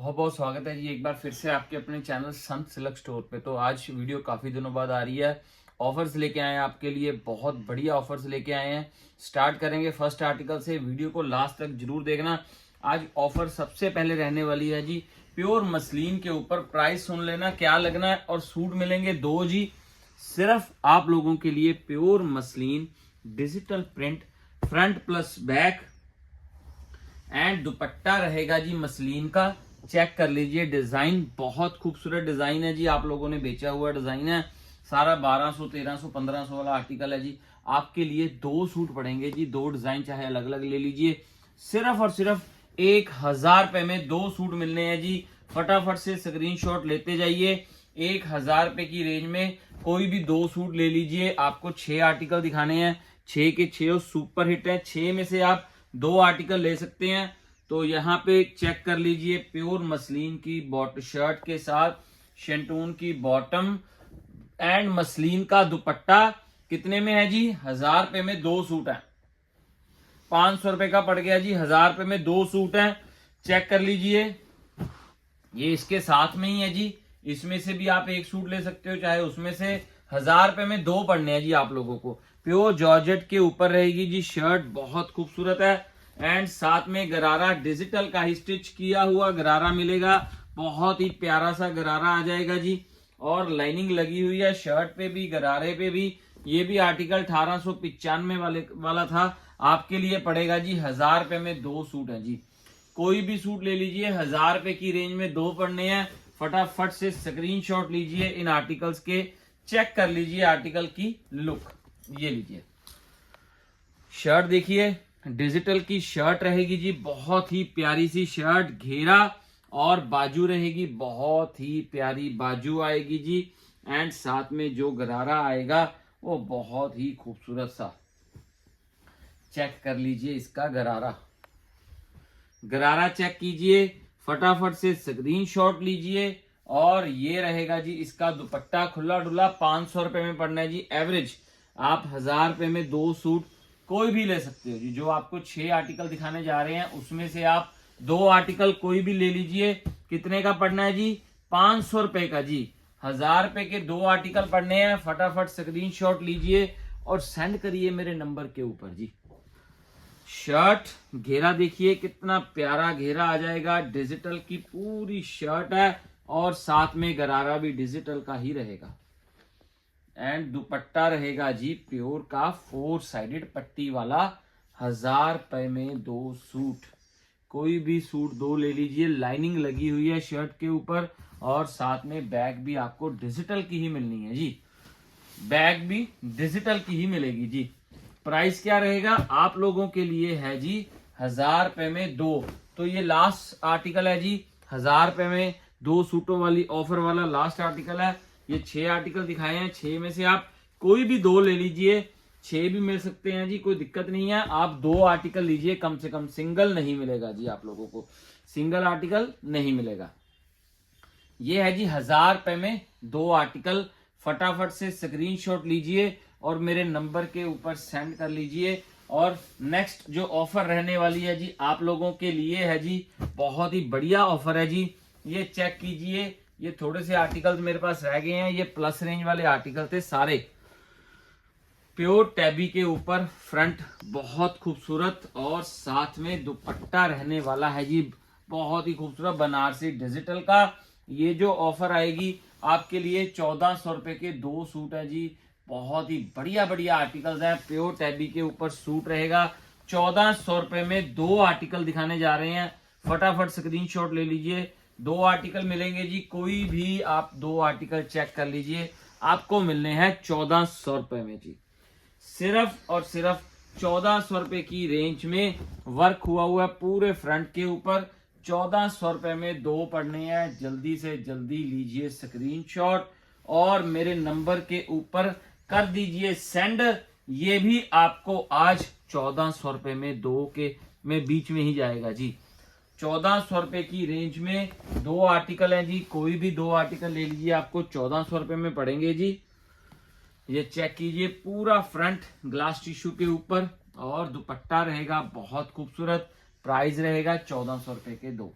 बहुत बहुत स्वागत है जी एक बार फिर से आपके अपने चैनल संत सिल्क स्टोर पे। तो आज वीडियो काफ़ी दिनों बाद आ रही है। ऑफर्स लेके आए हैं आपके लिए, बहुत बढ़िया ऑफर्स लेके आए हैं। स्टार्ट करेंगे फर्स्ट आर्टिकल से, वीडियो को लास्ट तक जरूर देखना। आज ऑफर सबसे पहले रहने वाली है जी प्योर मसलिन के ऊपर। प्राइस सुन लेना क्या लगना है, और सूट मिलेंगे दो जी सिर्फ आप लोगों के लिए। Pure muslin digital print, front plus back, and दुपट्टा रहेगा जी मसलिन का। चेक कर लीजिए, डिजाइन बहुत खूबसूरत डिजाइन है जी। आप लोगों ने बेचा हुआ डिजाइन है, सारा 1200 1300 1500 वाला आर्टिकल है जी। आपके लिए दो सूट पड़ेंगे जी, दो डिजाइन चाहे अलग अलग ले लीजिए। सिर्फ और सिर्फ 1000 रुपए में दो सूट मिलने हैं जी। फटाफट से स्क्रीनशॉट लेते जाइए। 1000 रुपए की रेंज में कोई भी दो सूट ले लीजिए। आपको 6 आर्टिकल दिखाने हैं, 6 के 6 सुपर हिट है। 6 में से आप दो आर्टिकल ले सकते हैं। तो यहाँ पे चेक कर लीजिए, प्योर मसलिन की बॉट शर्ट के साथ शेंटून की बॉटम एंड मसलिन का दुपट्टा कितने में है जी? 1000 रुपए में दो सूट है। 500 रुपए का पड़ गया जी, 1000 रुपए में दो सूट है। चेक कर लीजिए, ये इसके साथ में ही है जी। इसमें से भी आप एक सूट ले सकते हो, चाहे उसमें से। 1000 रुपए में दो पड़ने हैं जी आप लोगों को। प्योर जॉर्जेट के ऊपर रहेगी जी शर्ट, बहुत खूबसूरत है। एंड साथ में गरारा डिजिटल का ही स्टिच किया हुआ गरारा मिलेगा। बहुत ही प्यारा सा गरारा आ जाएगा जी, और लाइनिंग लगी हुई है शर्ट पे भी गरारे पे भी। ये भी आर्टिकल 1895 वाला था। आपके लिए पड़ेगा जी 1000 रुपए में दो सूट है जी। कोई भी सूट ले लीजिए, 1000 रुपए की रेंज में दो पड़ने हैं। फटाफट से स्क्रीनशॉट लीजिए इन आर्टिकल्स के। चेक कर लीजिए आर्टिकल की लुक। ये लीजिए शर्ट, देखिए डिजिटल की शर्ट रहेगी जी। बहुत ही प्यारी सी शर्ट, घेरा और बाजू रहेगी, बहुत ही प्यारी बाजू आएगी जी। एंड साथ में जो गरारा आएगा वो बहुत ही खूबसूरत सा। चेक कर लीजिए इसका गरारा, गरारा चेक कीजिए। फटाफट से स्क्रीनशॉट लीजिए। और ये रहेगा जी इसका दुपट्टा, खुला डुला 500 रुपए में पड़ना है जी एवरेज। आप 1000 रुपए में दो सूट कोई भी ले सकते हो जी। जो आपको 6 आर्टिकल दिखाने जा रहे हैं उसमें से आप दो आर्टिकल कोई भी ले लीजिए। कितने का पड़ना है जी? 500 रुपए का जी। 1000 रुपए के दो आर्टिकल पड़ने हैं। फटाफट स्क्रीनशॉट लीजिए और सेंड करिए मेरे नंबर के ऊपर जी। शर्ट घेरा देखिए कितना प्यारा घेरा आ जाएगा। डिजिटल की पूरी शर्ट है, और साथ में गरारा भी डिजिटल का ही रहेगा। एंड दुपट्टा रहेगा जी प्योर का 4 साइडेड पट्टी वाला। 1000 रुपए में दो सूट, कोई भी सूट दो ले लीजिए। लाइनिंग लगी हुई है शर्ट के ऊपर, और साथ में बैग भी आपको डिजिटल की ही मिलनी है जी। बैग भी डिजिटल की ही मिलेगी जी। प्राइस क्या रहेगा आप लोगों के लिए है जी? 1000 रुपए में दो। तो ये लास्ट आर्टिकल है जी, 1000 रुपए में दो सूटों वाली ऑफर वाला लास्ट आर्टिकल है। ये 6 आर्टिकल दिखाए हैं, 6 में से आप कोई भी दो ले लीजिए। 6 भी मिल सकते हैं जी, कोई दिक्कत नहीं है। आप दो आर्टिकल लीजिए कम से कम, सिंगल नहीं मिलेगा जी आप लोगों को, सिंगल आर्टिकल नहीं मिलेगा। ये है जी 1000 रुपए में दो आर्टिकल। फटाफट से स्क्रीनशॉट लीजिए और मेरे नंबर के ऊपर सेंड कर लीजिए। और नेक्स्ट जो ऑफर रहने वाली है जी आप लोगों के लिए है जी, बहुत ही बढ़िया ऑफर है जी। ये चेक कीजिए, ये थोड़े से आर्टिकल्स मेरे पास रह गए हैं। ये प्लस रेंज वाले आर्टिकल थे सारे। प्योर टैबी के ऊपर फ्रंट बहुत खूबसूरत, और साथ में दुपट्टा रहने वाला है जी बहुत ही खूबसूरत बनारसी डिजिटल का। ये जो ऑफर आएगी आपके लिए 1400 रुपए के दो सूट है जी। बहुत ही बढ़िया बढ़िया आर्टिकल्स हैं। प्योर टैबी के ऊपर सूट रहेगा। 1400 रुपए में दो आर्टिकल दिखाने जा रहे हैं। फटाफट स्क्रीनशॉट ले लीजिए। दो आर्टिकल मिलेंगे जी, कोई भी आप दो आर्टिकल चेक कर लीजिए। आपको मिलने हैं 1400 रुपए में जी। सिर्फ और सिर्फ 1400 रुपए की रेंज में वर्क हुआ पूरे फ्रंट के ऊपर। 1400 रुपए में दो पड़ने हैं। जल्दी से जल्दी लीजिए स्क्रीनशॉट और मेरे नंबर के ऊपर कर दीजिए सेंड। ये भी आपको आज 1400 रुपए में दो के में बीच में ही जाएगा जी। 1400 रुपए की रेंज में दो आर्टिकल हैं जी, कोई भी दो आर्टिकल ले लीजिए, आपको 1400 रुपए में पड़ेंगे जी। ये चेक कीजिए, पूरा फ्रंट ग्लास टिश्यू के ऊपर, और दुपट्टा रहेगा बहुत खूबसूरत। प्राइस रहेगा 1400 रुपए के दो।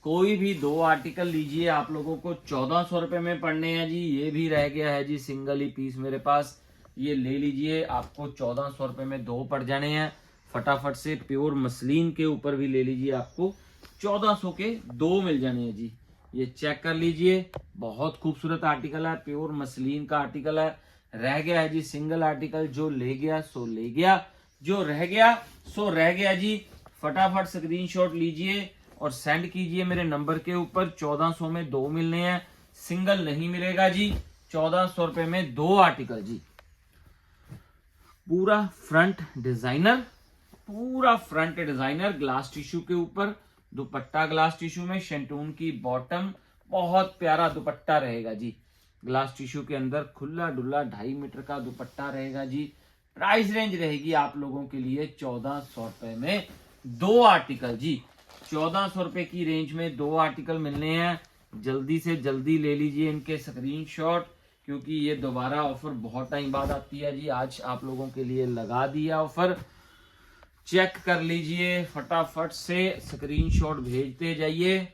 कोई भी 2 आर्टिकल लीजिए, आप लोगों को 1400 रुपए में पड़ने हैं जी। ये भी रह गया है जी सिंगल ही पीस मेरे पास, ये ले लीजिए, आपको 1400 रुपए में 2 पड़ जाने हैं फटाफट से। प्योर मसलिन के ऊपर भी ले लीजिए, आपको 1400 के 2 मिल जाने हैं जी। ये चेक कर लीजिए, बहुत खूबसूरत आर्टिकल है, प्योर मसलिन का आर्टिकल है। रह गया है जी सिंगल आर्टिकल, जो ले गया सो ले गया, जो रह गया सो रह गया जी। फटाफट स्क्रीनशॉट लीजिए और सेंड कीजिए मेरे नंबर के ऊपर। 1400 में 2 मिलने हैं, सिंगल नहीं मिलेगा जी। 1400 रुपए में 2 आर्टिकल जी। पूरा फ्रंट डिजाइनर, पूरा फ्रंट डिजाइनर ग्लास टिश्यू के ऊपर, दुपट्टा ग्लास टिश्यू में, शेंटून की बॉटम, बहुत प्यारा दुपट्टा रहेगा जी। ग्लास टिश्यू के अंदर खुला डुल्ला 2.5 मीटर का दुपट्टा रहेगा जी। प्राइस रेंज रहेगी आप लोगों के लिए 1400 रुपए में 2 आर्टिकल जी। 1400 रुपए की रेंज में 2 आर्टिकल मिलने हैं, जल्दी से जल्दी ले लीजिए इनके स्क्रीनशॉट, क्योंकि ये दोबारा ऑफर बहुत टाइम बाद आती है जी। आज आप लोगों के लिए लगा दिया ऑफर, चेक कर लीजिए, फटाफट से स्क्रीनशॉट भेजते जाइए।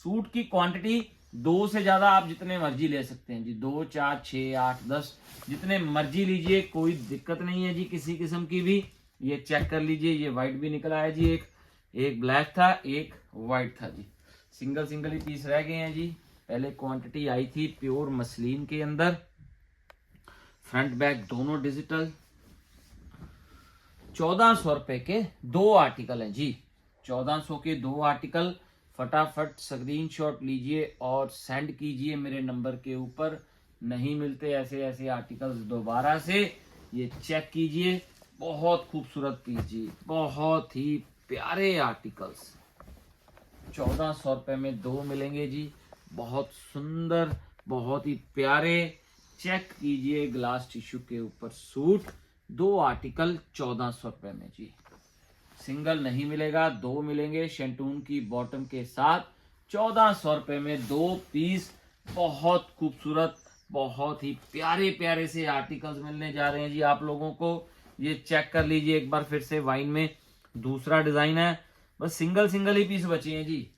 सूट की क्वांटिटी 2 से ज्यादा आप जितने मर्जी ले सकते हैं जी, 2, 4, 6, 8, 10 जितने मर्जी लीजिए, कोई दिक्कत नहीं है जी किसी किस्म की भी। ये चेक कर लीजिए, ये व्हाइट भी निकला है जी, एक ब्लैक था, एक व्हाइट था जी। सिंगल सिंगल ही पीस रह गए हैं जी। पहले क्वांटिटी आई थी प्योर मसलिन के अंदर, फ्रंट बैक दोनों डिजिटल। 1400 रुपए के 2 आर्टिकल हैं जी। 1400 के 2 आर्टिकल, फटाफट स्क्रीनशॉट लीजिए और सेंड कीजिए मेरे नंबर के ऊपर। नहीं मिलते ऐसे ऐसे आर्टिकल्स दोबारा से। ये चेक कीजिए, बहुत खूबसूरत पीस जी, बहुत ही प्यारे आर्टिकल्स। 1400 रुपए में 2 मिलेंगे जी, बहुत सुंदर, बहुत ही प्यारे। चेक कीजिए ग्लास टिश्यू के ऊपर सूट, 2 आर्टिकल 1400 रुपए में जी। सिंगल नहीं मिलेगा, 2 मिलेंगे शेंटून की बॉटम के साथ। 1400 रुपए में 2 पीस, बहुत खूबसूरत, बहुत ही प्यारे प्यारे से आर्टिकल्स मिलने जा रहे हैं जी आप लोगों को। ये चेक कर लीजिए एक बार फिर से, वाइन में दूसरा डिजाइन है। बस सिंगल सिंगल ही पीस बचे हैं जी,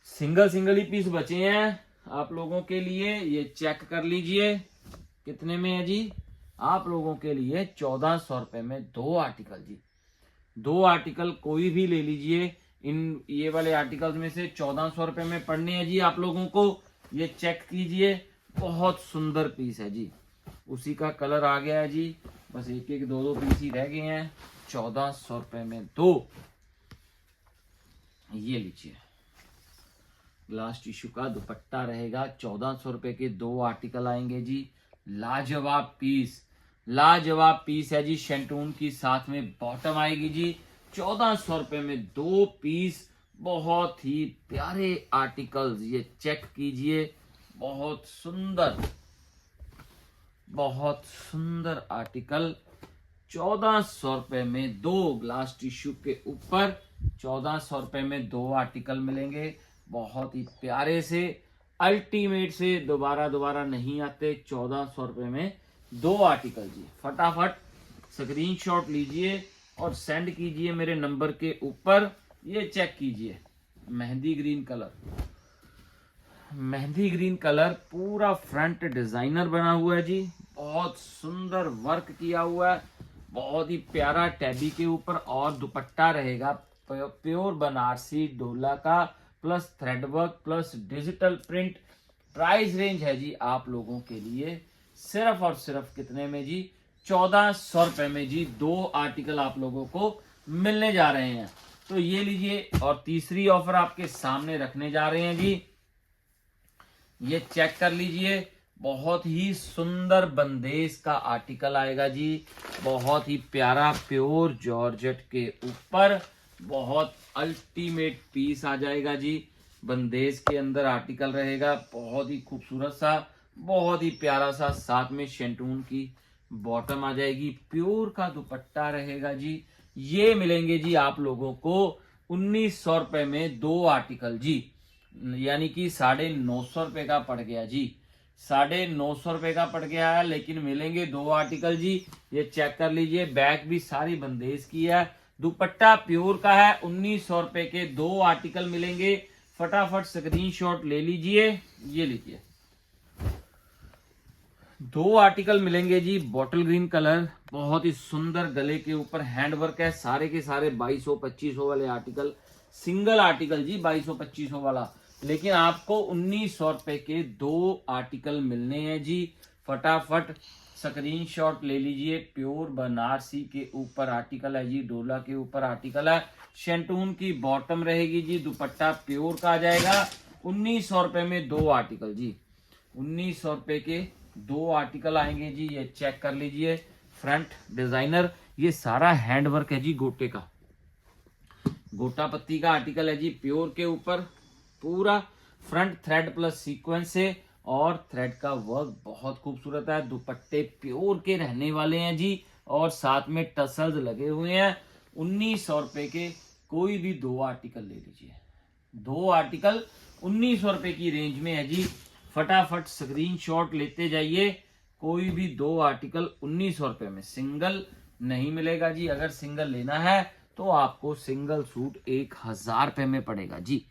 सिंगल सिंगल ही पीस बचे हैं आप लोगों के लिए। ये चेक कर लीजिए कितने में है जी, आप लोगों के लिए 1400 रुपए में 2 आर्टिकल जी। 2 आर्टिकल कोई भी ले लीजिए, इन ये वाले आर्टिकल्स में से 1400 रुपए में पड़ने हैं जी आप लोगों को। ये चेक कीजिए, बहुत सुंदर पीस है जी, उसी का कलर आ गया है जी। बस एक एक 2 पीस ही रह गए हैं। 1400 रुपए में 2, ये लीजिए ग्लास टिश्यू का दुपट्टा रहेगा। 1400 रुपए के 2 आर्टिकल आएंगे जी। लाजवाब पीस, लाजवाब पीस है जी। शेंटून की साथ में बॉटम आएगी जी। 1400 रुपए में 2 पीस, बहुत ही प्यारे आर्टिकल्स। ये चेक कीजिए, बहुत सुंदर, बहुत सुंदर आर्टिकल। 1400 रुपए में 2 ग्लास टिश्यू के ऊपर, 1400 रुपए में 2 आर्टिकल मिलेंगे, बहुत ही प्यारे से, अल्टीमेट से, दोबारा दोबारा नहीं आते। 1400 रुपए में 2 आर्टिकल जी। फटाफट स्क्रीनशॉट लीजिए और सेंड कीजिए मेरे नंबर के ऊपर। ये चेक कीजिए, mehndi green colour, mehndi green colour, पूरा फ्रंट डिजाइनर बना हुआ है जी। बहुत सुंदर वर्क किया हुआ है, बहुत ही प्यारा टैबी के ऊपर, और दुपट्टा रहेगा प्योर बनारसी डोला का, plus thread work, plus digital print. Price range है जी आप लोगों के लिए सिर्फ और सिर्फ कितने में जी, 1400 रुपए में जी। 2 आर्टिकल आप लोगों को मिलने जा रहे हैं, तो ये लीजिए। और तीसरी ऑफर आपके सामने रखने जा रहे हैं जी। ये चेक कर लीजिए, बहुत ही सुंदर बंदेज का आर्टिकल आएगा जी, बहुत ही प्यारा प्योर जॉर्जेट के ऊपर, बहुत अल्टीमेट पीस आ जाएगा जी। बंदेज के अंदर आर्टिकल रहेगा, बहुत ही खूबसूरत सा, बहुत ही प्यारा सा। साथ में शेंटून की बॉटम आ जाएगी, प्योर का दुपट्टा रहेगा जी। ये मिलेंगे जी आप लोगों को 1900 रुपए में 2 आर्टिकल जी, यानी कि 950 रुपए का पड़ गया जी। 950 रुपए का पड़ गया है, लेकिन मिलेंगे 2 आर्टिकल जी। ये चेक कर लीजिए, बैक भी सारी बंदेज की है, दुपट्टा प्योर का है। 1900 रुपए के 2 आर्टिकल मिलेंगे, फटाफट स्क्रीनशॉट ले लीजिए। ये लीजिए 2 आर्टिकल मिलेंगे जी। बॉटल ग्रीन कलर, बहुत ही सुंदर, गले के ऊपर हैंड वर्क है। सारे के सारे 2200-2500 वाले आर्टिकल, सिंगल आर्टिकल जी 2200-2500 वाला, लेकिन आपको 1900 रुपए के 2 आर्टिकल मिलने हैं जी। फटाफट स्क्रीनशॉट ले लीजिए। प्योर बनारसी के ऊपर आर्टिकल है जी, डोला के ऊपर आर्टिकल है। शेंटून की बॉटम रहेगी जी, दुपट्टा प्योर का आ जाएगा। 1900 रुपए में 2 आर्टिकल जी, 1900 रुपए के 2 आर्टिकल आएंगे जी। ये चेक कर लीजिए, फ्रंट डिजाइनर, ये सारा हैंडवर्क है जी, गोटे का, गोटा पत्ती का आर्टिकल है जी, प्योर के ऊपर पूरा फ्रंट थ्रेड प्लस सीक्वेंस से, और थ्रेड का वर्क बहुत खूबसूरत है। दुपट्टे प्योर के रहने वाले हैं जी, और साथ में टसल्स लगे हुए हैं। 1900 रुपए के कोई भी 2 आर्टिकल ले लीजिए। 2 आर्टिकल 1900 रुपए की रेंज में है जी। फटाफट स्क्रीनशॉट लेते जाइए। कोई भी 2 आर्टिकल 1900 रुपए में, सिंगल नहीं मिलेगा जी। अगर सिंगल लेना है तो आपको सिंगल सूट 1000 रुपए में पड़ेगा जी।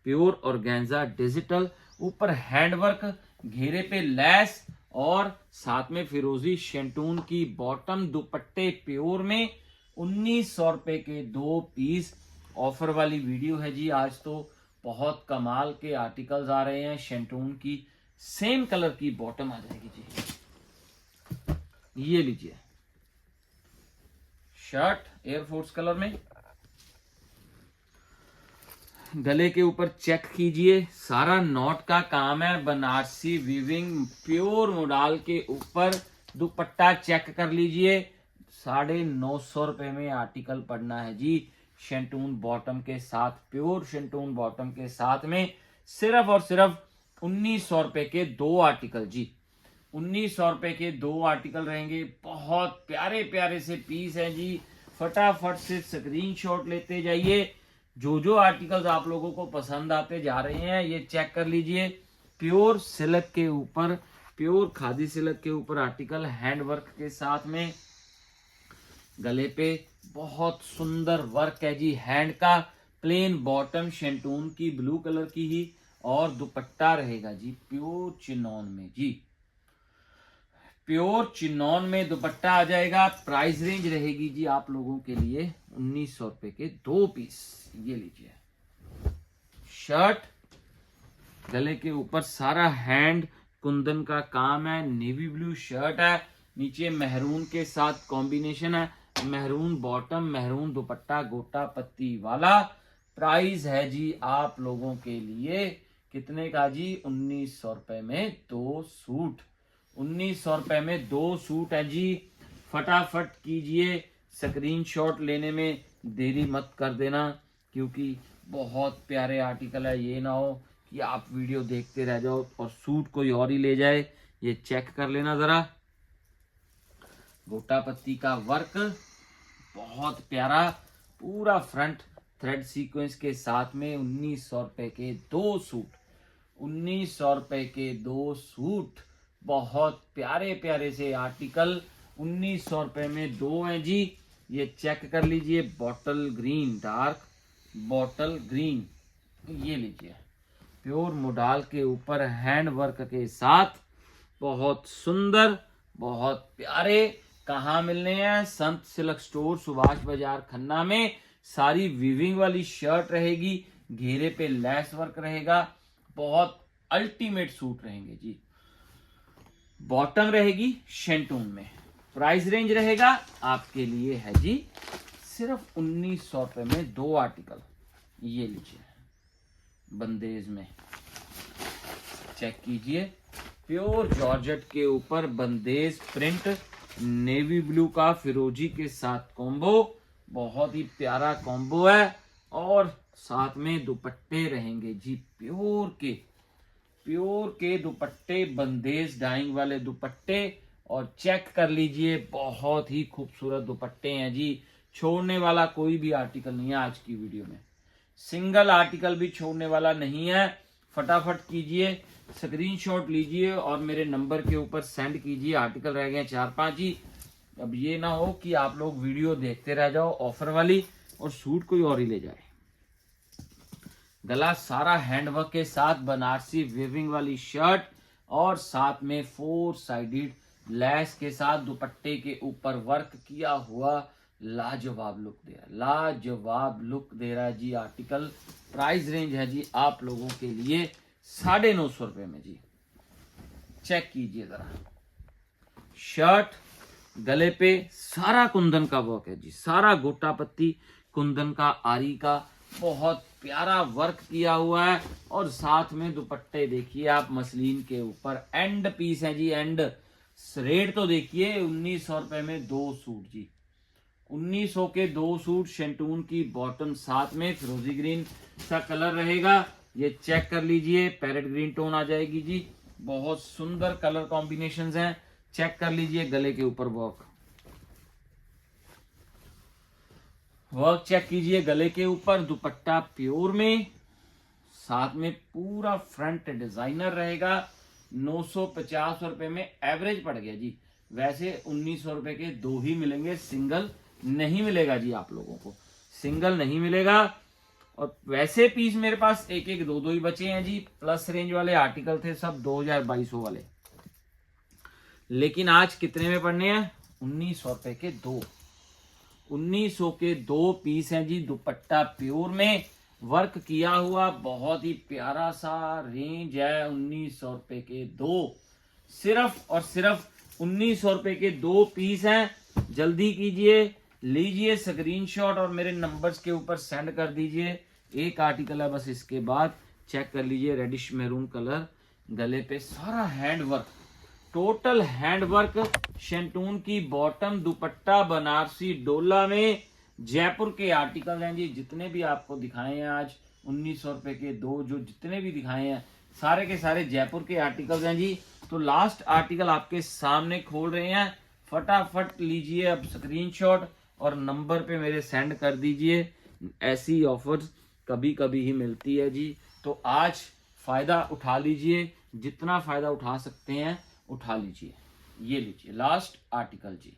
प्योर ऑर्गेन्जा डिजिटल, ऊपर हैंडवर्क, घेरे पे लेस, और साथ में फिरोजी शेंटून की बॉटम, दुपट्टे प्योर में। 1900 रुपए के 2 पीस। ऑफर वाली वीडियो है जी आज, तो बहुत कमाल के आर्टिकल्स आ रहे हैं। शेंटून की सेम कलर की बॉटम आ जाएगी जी। ये लीजिए शर्ट एयरफोर्स कलर में, गले के ऊपर चेक कीजिए, सारा नॉट का काम है, बनारसी वीविंग, प्योर मोडाल के ऊपर। दुपट्टा चेक कर लीजिए, 950 रुपए में आर्टिकल पड़ना है जी। शेंटून बॉटम के साथ, प्योर शेंटून बॉटम के साथ में सिर्फ और सिर्फ 1900 रुपए के 2 आर्टिकल जी। 1900 रुपए के 2 आर्टिकल रहेंगे। बहुत प्यारे प्यारे से पीस है जी। फटाफट से स्क्रीनशॉट लेते जाइए। जो आर्टिकल्स आप लोगों को पसंद आते जा रहे हैं, ये चेक कर लीजिए। प्योर सिल्क के ऊपर, प्योर खादी सिल्क के ऊपर आर्टिकल, हैंड वर्क के साथ में, गले पे बहुत सुंदर वर्क है जी, हैंड का। प्लेन बॉटम शेंटून की ब्लू कलर की ही, और दुपट्टा रहेगा जी प्योर चिनॉन में जी। प्योर चिनॉन में दुपट्टा आ जाएगा। प्राइस रेंज रहेगी जी आप लोगों के लिए 1900 रुपए के 2 पीस। ये लीजिए शर्ट, गले के ऊपर सारा हैंड कुंदन का काम है, नेवी ब्लू शर्ट है, नीचे मेहरून के साथ कॉम्बिनेशन है, मेहरून बॉटम, मेहरून दुपट्टा, गोटा पत्ती वाला। प्राइस है जी आप लोगों के लिए कितने का जी? 1900 रुपए में 2 सूट। 1900 रुपए में 2 सूट है जी। फटाफट कीजिए, स्क्रीनशॉट लेने में देरी मत कर देना, क्योंकि बहुत प्यारे आर्टिकल है। ये ना हो कि आप वीडियो देखते रह जाओ और सूट कोई और ही ले जाए। ये चेक कर लेना जरा, गोटा पत्ती का वर्क बहुत प्यारा, पूरा फ्रंट थ्रेड सीक्वेंस के साथ में। 1900 रुपए के 2 सूट, 1900 रुपए के 2 सूट, बहुत प्यारे प्यारे से आर्टिकल 1900 रुपए में 2 हैं जी। ये चेक कर लीजिए, bottle green, dark bottle green, ये लीजिए प्योर मोडाल के ऊपर हैंड वर्क के साथ, बहुत सुंदर, बहुत प्यारे। कहाँ मिलने हैं? संत सिल्क स्टोर, सुभाष बाजार खन्ना में। सारी वीविंग वाली शर्ट रहेगी, घेरे पे लेस वर्क रहेगा, बहुत अल्टीमेट सूट रहेंगे जी। बॉटम रहेगी शेंटून में। प्राइस रेंज रहेगा आपके लिए है जी सिर्फ 1900 रुपए में 2 आर्टिकल। ये लीजिए बंदेज में, चेक कीजिए, प्योर जॉर्जेट के ऊपर बंदेज प्रिंट, नेवी ब्लू का फिरोजी के साथ कॉम्बो, बहुत ही प्यारा कॉम्बो है। और साथ में दुपट्टे रहेंगे जी प्योर के दुपट्टे, बंदेज डाइंग वाले दुपट्टे। और चेक कर लीजिए, बहुत ही खूबसूरत दुपट्टे हैं जी। छोड़ने वाला कोई भी आर्टिकल नहीं है आज की वीडियो में, सिंगल आर्टिकल भी छोड़ने वाला नहीं है। फटाफट कीजिए, स्क्रीनशॉट लीजिए और मेरे नंबर के ऊपर सेंड कीजिए। आर्टिकल रह गए 4-5 ही। अब ये ना हो कि आप लोग वीडियो देखते रह जाओ ऑफर वाली, और सूट कोई और ही ले जाए। गला सारा हैंडवर्क के साथ बनारसी वीविंग वाली शर्ट और साथ में 4 साइडेड लैस के साथ दुपट्टे के ऊपर वर्क किया हुआ लाजवाब लुक दे रहा है, लाजवाब लुक दे रहा है जी आर्टिकल। प्राइस रेंज है जी आप लोगों के लिए 950 रुपए में जी। चेक कीजिए जरा, शर्ट गले पे सारा कुंदन का वर्क है जी, सारा गोटा पत्ती कुंदन का आरी का बहुत प्यारा वर्क किया हुआ है और साथ में दुपट्टे देखिए आप मसलिन के ऊपर एंड पीस है जी। एंड रेट तो देखिए 1900 रुपए में 2 सूट जी, 1900 के 2 सूट। शेंटून की बॉटम साथ में फिरोजी ग्रीन सा कलर रहेगा, ये चेक कर लीजिए। पैरेट ग्रीन टोन आ जाएगी जी, बहुत सुंदर कलर कॉम्बिनेशंस हैं। चेक कर लीजिए गले के ऊपर वर्क चेक कीजिए गले के ऊपर। दुपट्टा प्योर में, साथ में पूरा फ्रंट डिजाइनर रहेगा। 950 रुपए में एवरेज पड़ गया जी। वैसे 1900 रुपए के 2 ही मिलेंगे, सिंगल नहीं मिलेगा जी आप लोगों को, सिंगल नहीं मिलेगा। और वैसे पीस मेरे पास 1-1, 2-2 ही बचे हैं जी। प्लस रेंज वाले आर्टिकल थे सब 2200 वाले, लेकिन आज कितने में पड़ने हैं? 1900 रुपए के 2। 1900 के 2 पीस हैं जी। दुपट्टा प्योर में वर्क किया हुआ, बहुत ही प्यारा सा रेंज है। 1900 रुपए के 2, सिर्फ और सिर्फ 1900 रुपए के 2 पीस हैं। जल्दी कीजिए, लीजिए स्क्रीनशॉट और मेरे नंबर्स के ऊपर सेंड कर दीजिए। एक आर्टिकल है बस, इसके बाद चेक कर लीजिए। रेडिश मैरून कलर, गले पे सारा hand work, total hand work. शेंटून की बॉटम, दुपट्टा बनारसी डोला में। जयपुर के आर्टिकल हैं जी, जितने भी आपको दिखाए हैं आज 1900 रुपए के 2, जो जितने भी दिखाए हैं सारे के सारे जयपुर के आर्टिकल्स हैं जी। तो लास्ट आर्टिकल आपके सामने खोल रहे हैं, फटाफट लीजिए अब स्क्रीनशॉट और नंबर पे मेरे सेंड कर दीजिए। ऐसी ऑफर्स कभी कभी ही मिलती है जी, तो आज फायदा उठा लीजिए, जितना फायदा उठा सकते हैं उठा लीजिए। ये लीजिए लास्ट आर्टिकल जी।